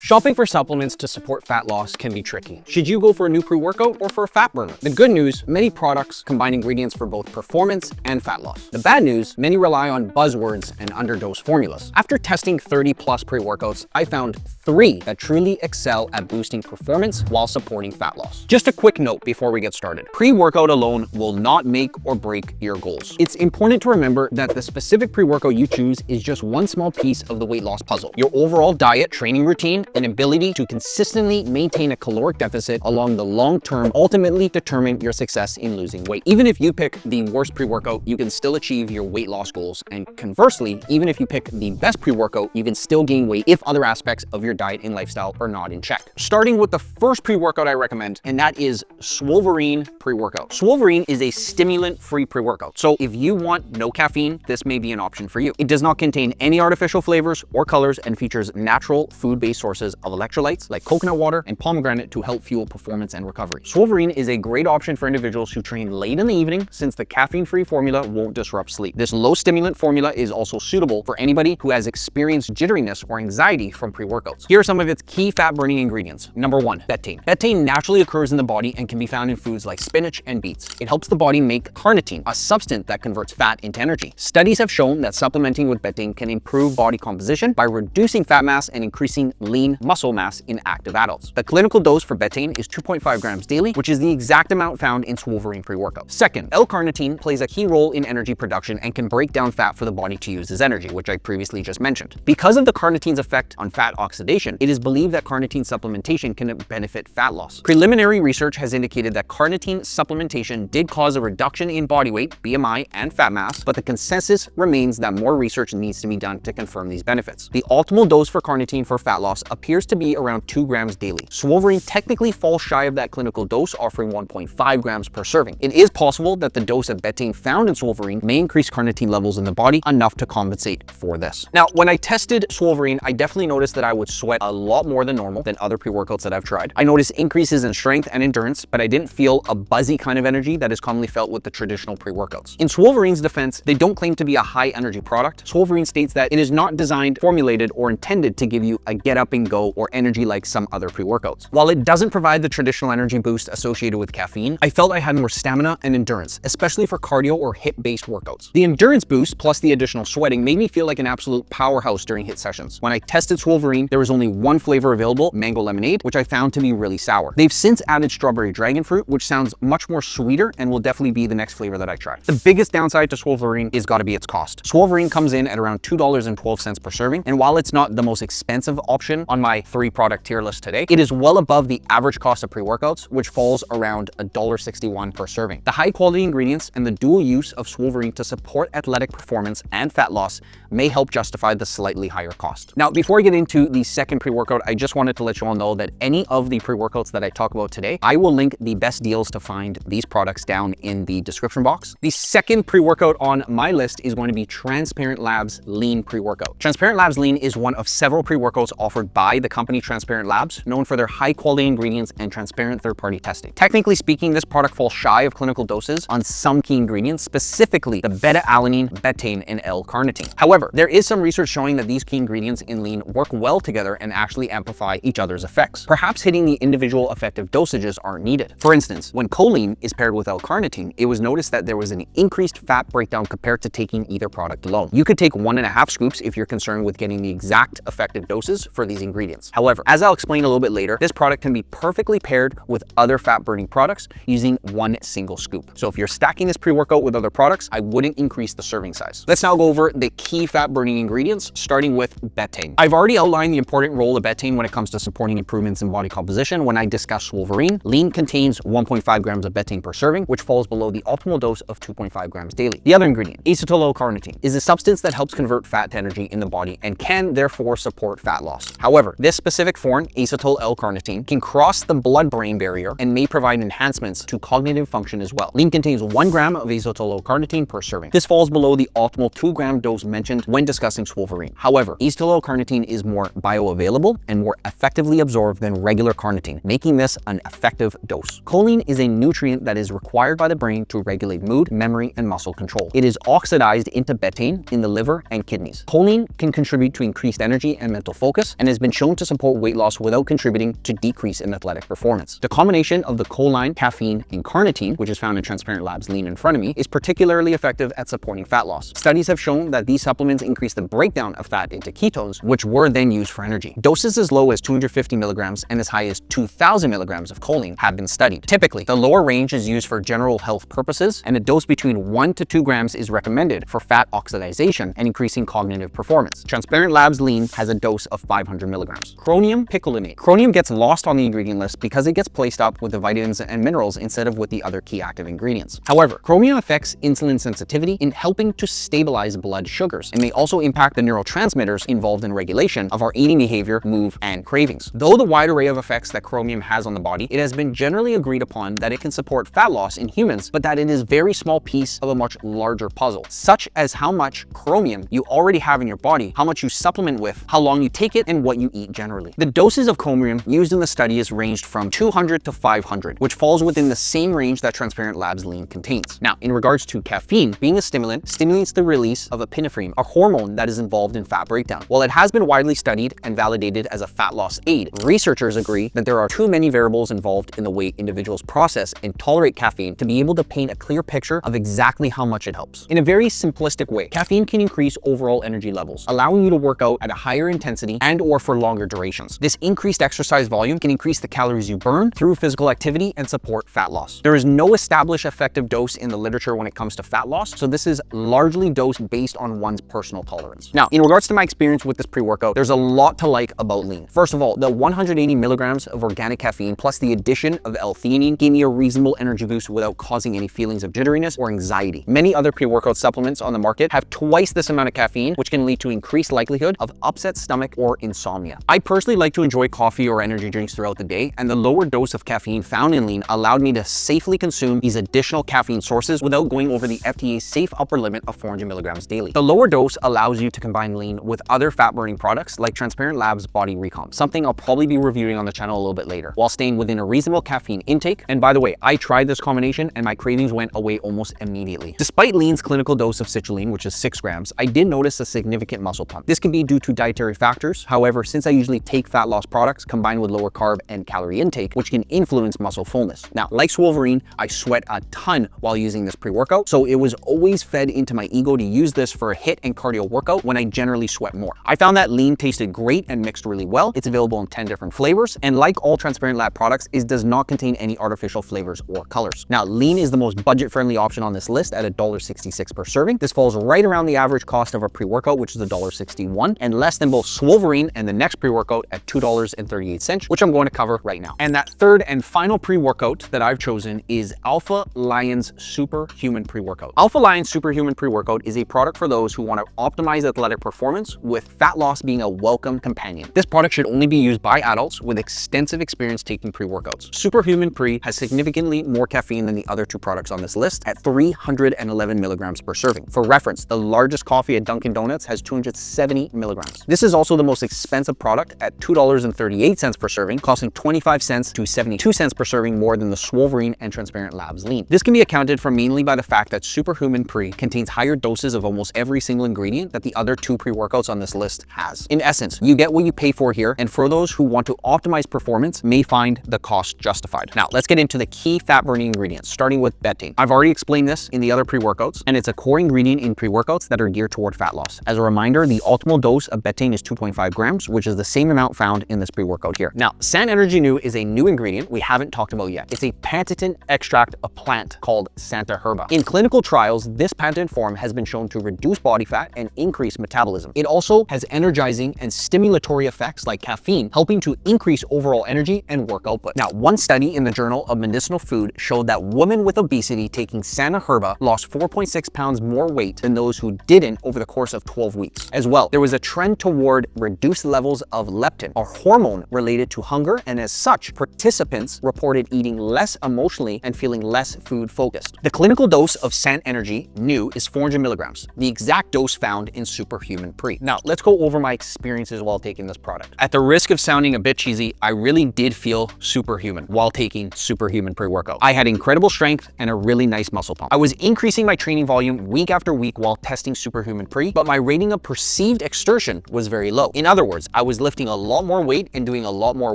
Shopping for supplements to support fat loss can be tricky. Should you go for a new pre-workout or for a fat burner? The good news, many products combine ingredients for both performance and fat loss. The bad news, many rely on buzzwords and underdose formulas. After testing 30+ pre-workouts, I found 3 that truly excel at boosting performance while supporting fat loss. Just a quick note before we get started. Pre-workout alone will not make or break your goals. It's important to remember that the specific pre-workout you choose is just one small piece of the weight loss puzzle. Your overall diet, training routine, and ability to consistently maintain a caloric deficit along the long term ultimately determine your success in losing weight. Even if you pick the worst pre-workout, you can still achieve your weight loss goals. And conversely, even if you pick the best pre-workout, you can still gain weight if other aspects of your diet and lifestyle are not in check. Starting with the first pre-workout I recommend, and that is 𝗧𝗏𝘂𝘃 pre-workout. 𝗧𝗏𝘃 is a stimulant-free pre-workout. So if you want no caffeine, this may be an option for you. It does not contain any artificial flavors or colors and features natural food-based sources of electrolytes like coconut water and pomegranate to help fuel performance and recovery. 𝗧𝗏𝘂𝘃 is a great option for individuals who train late in the evening since the caffeine-free formula won't disrupt sleep. This low stimulant formula is also suitable for anybody who has experienced jitteriness or anxiety from pre-workouts. Here are some of its key fat-burning ingredients. Number 1, betaine. Betaine naturally occurs in the body and can be found in foods like spinach and beets. It helps the body make carnitine, a substance that converts fat into energy. Studies have shown that supplementing with betaine can improve body composition by reducing fat mass and increasing lean muscle mass in active adults. The clinical dose for betaine is 2.5 grams daily, which is the exact amount found in 𝗧𝗏𝘃𝗃 pre-workout. Second, L-carnitine plays a key role in energy production and can break down fat for the body to use as energy, which I previously just mentioned. Because of the carnitine's effect on fat oxidation, it is believed that carnitine supplementation can benefit fat loss. Preliminary research has indicated that carnitine supplementation did cause a reduction in body weight, BMI, and fat mass, but the consensus remains that more research needs to be done to confirm these benefits. The optimal dose for carnitine for fat loss appears to be around 2 grams daily. 𝗧𝗏𝘃𝗃 technically falls shy of that clinical dose, offering 1.5 grams per serving. It is possible that the dose of betaine found in 𝗧𝗏𝘃𝘃 may increase carnitine levels in the body enough to compensate for this. Now, when I tested 𝗧𝗏𝘃𝘃, I definitely noticed that I would sweat a lot more than normal than other pre-workouts that I've tried. I noticed increases in strength and endurance, but I didn't feel a buzzy kind of energy that is commonly felt with the traditional pre-workouts. In 𝗧𝗏𝘃𝘃's defense, they don't claim to be a high energy product. 𝗧𝗏𝘃𝘃 states that it is not designed, formulated, or intended to give you a get up and go or energy like some other pre-workouts. While it doesn't provide the traditional energy boost associated with caffeine, I felt I had more stamina and endurance, especially for cardio or HIIT-based workouts. The endurance boost plus the additional sweating made me feel like an absolute powerhouse during HIIT sessions. When I tested 𝗧𝗏𝘃𝘃, there was only one flavor available, mango lemonade, which I found to be really sour. They've since added strawberry dragon fruit, which sounds much more sweeter and will definitely be the next flavor that I try. The biggest downside to 𝗧𝗏𝘃𝘃 is got to be its cost. 𝗧𝗏𝘃𝘃 comes in at around $2.12 per serving, and while it's not the most expensive option on my 3-product tier list today, it is well above the average cost of pre-workouts, which falls around $1.61 per serving. The high quality ingredients and the dual use of 𝗧𝗏𝘃𝘃 to support athletic performance and fat loss may help justify the slightly higher cost. Now, before I get into the second pre-workout, I just wanted to let you all know that any of the pre-workouts that I talk about today, I will link the best deals to find these products down in the description box. The second pre-workout on my list is going to be Transparent Labs Lean pre-workout. Transparent Labs Lean is one of several pre-workouts offered by the company Transparent Labs, known for their high quality ingredients and transparent third-party testing. Technically speaking, this product falls shy of clinical doses on some key ingredients, specifically the beta-alanine, betaine, and L-carnitine. However, there is some research showing that these key ingredients in lean work well together and actually amplify each other's effects. Perhaps hitting the individual effective dosages aren't needed. For instance, when choline is paired with L-carnitine, it was noticed that there was an increased fat breakdown compared to taking either product alone. You could take 1.5 scoops if you're concerned with getting the exact effective doses for these ingredients. However, as I'll explain a little bit later, this product can be perfectly paired with other fat-burning products using 1 single scoop. So if you're stacking this pre-workout with other products, I wouldn't increase the serving size. Let's now go over the key fat-burning ingredients, starting with betaine. I've already outlined the important role of betaine when it comes to supporting improvements in body composition when I discuss 𝗧𝗏𝘃𝘃𝘃. Lean contains 1.5 grams of betaine per serving, which falls below the optimal dose of 2.5 grams daily. The other ingredient, acetyl L-carnitine, is a substance that helps convert fat to energy in the body and can therefore support fat loss. However, this specific form, acetyl L-carnitine, can cross the blood-brain barrier and may provide enhancements to cognitive function as well. Lean contains 1 gram of acetyl L-carnitine per serving. This falls below the optimal 2-gram dose mentioned when discussing 𝗧𝗏𝘃𝘃𝘃. However, acetyl L-carnitine is more bioavailable and more effectively absorbed than regular carnitine, making this an effective dose. Choline is a nutrient that is required by the brain to regulate mood, memory, and muscle control. It is oxidized into betaine in the liver and kidneys. Choline can contribute to increased energy and mental focus and has been shown to support weight loss without contributing to decrease in athletic performance. The combination of the choline, caffeine, and carnitine, which is found in Transparent Labs lean in front of me, is particularly effective at supporting fat loss. Studies have shown that these supplements increase the breakdown of fat into ketones, which were then used for energy. Doses as low as 250 milligrams and as high as 2,000 milligrams of choline have been studied. Typically, the lower range is used for general health purposes, and a dose between 1 to 2 grams is recommended for fat oxidation and increasing cognitive performance. Transparent Labs lean has a dose of 500 milligrams. Chromium picolinate. Chromium gets lost on the ingredient list because it gets placed up with the vitamins and minerals instead of with the other key active ingredients. However, chromium affects insulin sensitivity in helping to stabilize blood sugars and may also impact the neurotransmitters involved in regulation of our eating behavior, mood, and cravings. Though the wide array of effects that chromium has on the body, it has been generally agreed upon that it can support fat loss in humans, but that it is a very small piece of a much larger puzzle, such as how much chromium you already have in your body, how much you supplement with, how long you take it, and what you eat generally. The doses of chromium used in the studies ranged from 200 to 500, which falls within the same range that Transparent Labs lean contains. Now, in regards to caffeine, being a stimulant stimulates the release of epinephrine, a hormone that is involved in fat breakdown. While it has been widely studied and validated as a fat loss aid, researchers agree that there are too many variables involved in the way individuals process and tolerate caffeine to be able to paint a clear picture of exactly how much it helps. In a very simplistic way, caffeine can increase overall energy levels, allowing you to work out at a higher intensity and/or for longer durations. This increased exercise volume can increase the calories you burn through physical activity and support fat loss. There is no established effective dose in the literature when it comes to fat loss, so this is largely dosed based on one's personal tolerance. Now, in regards to my experience with this pre-workout, there's a lot to like about lean. First of all, the 180 milligrams of organic caffeine plus the addition of L-theanine gave me a reasonable energy boost without causing any feelings of jitteriness or anxiety. Many other pre-workout supplements on the market have twice this amount of caffeine, which can lead to increased likelihood of upset stomach or insomnia. I personally like to enjoy coffee or energy drinks throughout the day, and the lower dose of caffeine found in lean allowed me to safely consume these additional caffeine sources without going over the FDA's safe upper limit of 400 milligrams daily. The lower dose allows you to combine lean with other fat-burning products like Transparent Labs Body Recomp, something I'll probably be reviewing on the channel a little bit later, while staying within a reasonable caffeine intake. And by the way, I tried this combination and my cravings went away almost immediately. Despite lean's clinical dose of citrulline, which is 6 grams, I did notice a significant muscle pump. This can be due to dietary factors. However, since I usually take fat loss products combined with lower carb and calorie intake, which can influence muscle fullness. Now, like Swolverine, I sweat a ton while using this pre-workout, so it was always fed into my ego to use this for a HIIT and cardio workout when I generally sweat more. I found that lean tasted great and mixed really well. It's available in 10 different flavors, and like all Transparent Lab products, it does not contain any artificial flavors or colors. Now, lean is the most budget-friendly option on this list at $1.66 per serving. This falls right around the average cost of a pre-workout, which is $1.61, and less than both Swolverine and the next pre-workout at $2.38, which I'm going to cover right now. And that third and final pre-workout that I've chosen is Alpha Lion's Superhuman Pre-Workout. Alpha Lion's Superhuman Pre-Workout is a product for those who want to optimize athletic performance, with fat loss being a welcome companion. This product should only be used by adults with extensive experience taking pre-workouts. Superhuman Pre has significantly more caffeine than the other 2 products on this list at 311 milligrams per serving. For reference, the largest coffee at Dunkin' Donuts has 270 milligrams. This is also the most expensive product at $2.38 per serving, costing 25 cents to 72 cents per serving more than the Swolverine and Transparent Labs lean. This can be accounted for mainly by the fact that Superhuman Pre contains higher doses of almost every single ingredient that the other 2 pre-workouts on this list has. In essence, you get what you pay for here, and for those who want to optimize performance may find the cost justified. Now, let's get into the key fat-burning ingredients, starting with betaine. I've already explained this in the other pre-workouts, and it's a core ingredient in pre-workouts that are geared toward fat loss. As a reminder, the optimal dose of betaine is 2.5 grams, which is the same amount found in this pre-workout here. Now, Sant Energy New is a new ingredient we haven't talked about yet. It's a patented extract of plant called 𝗪𝗯𝘀. In clinical trials, this patented form has been shown to reduce body fat and increase metabolism. It also has energizing and stimulatory effects like caffeine, helping to increase overall energy and work output. Now, one study in the Journal of Medicinal Food showed that women with obesity taking 𝗪𝗪𝗏 lost 4.6 pounds more weight than those who didn't over the course of 12 weeks. As well, there was a trend toward reduced levels of leptin, a hormone related to hunger, and as such, participants reported eating less emotionally and feeling less food focused. The clinical dose of Sant Energy New is 400 milligrams, the exact dose found in Superhuman Pre. Now, let's go over my experiences while taking this product. At the risk of sounding a bit cheesy, I really did feel superhuman while taking Superhuman Pre-Workout. I had incredible strength and a really nice muscle pump. I was increasing my training volume week after week while testing Superhuman Pre, but my rating of perceived exertion was very low. In other words, I was lifting a lot more weight and doing a lot more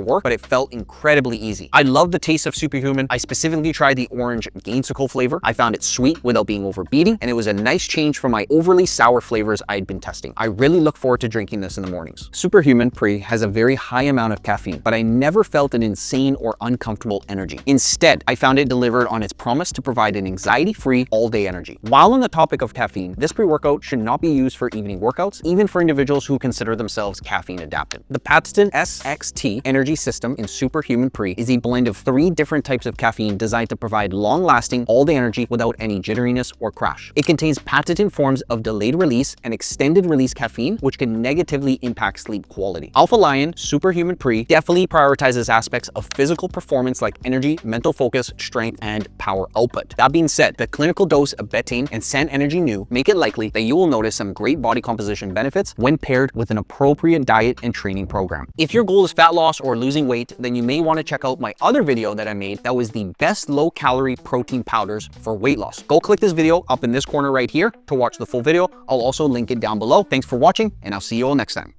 work, but it felt incredibly easy. I love the taste of SuperHuman. I specifically tried the orange 𝗕𝗀𝗀𝗃 flavor. I found it sweet without being overbeating, and it was a nice change from my overly sour flavors I'd been testing. I really look forward to drinking this in the mornings. SuperHuman Pre has a very high amount of caffeine, but I never felt an insane or uncomfortable energy. Instead, I found it delivered on its promise to provide an anxiety-free all-day energy. While on the topic of caffeine, this pre-workout should not be used for evening workouts, even for individuals who consider themselves caffeine adapted. The patented SXT energy system in SuperHuman Pre is a blend of 3 different types of caffeine designed to provide long-lasting, all-day energy without any jitteriness or crash. It contains patented forms of delayed release and extended release caffeine, which can negatively impact sleep quality. Alpha Lion SuperHuman Pre definitely prioritizes aspects of physical performance like energy, mental focus, strength, and power output. That being said, the clinical dose of betaine and SEN Energy New make it likely that you will notice some great body composition benefits when paired with an appropriate diet and training program. If your goal is fat loss or losing weight, then you may want to check out my other video that I made that was the best low-calorie protein powders for weight loss. Go click this video up in this corner right here to watch the full video. I'll also link it down below. Thanks for watching, and I'll see you all next time.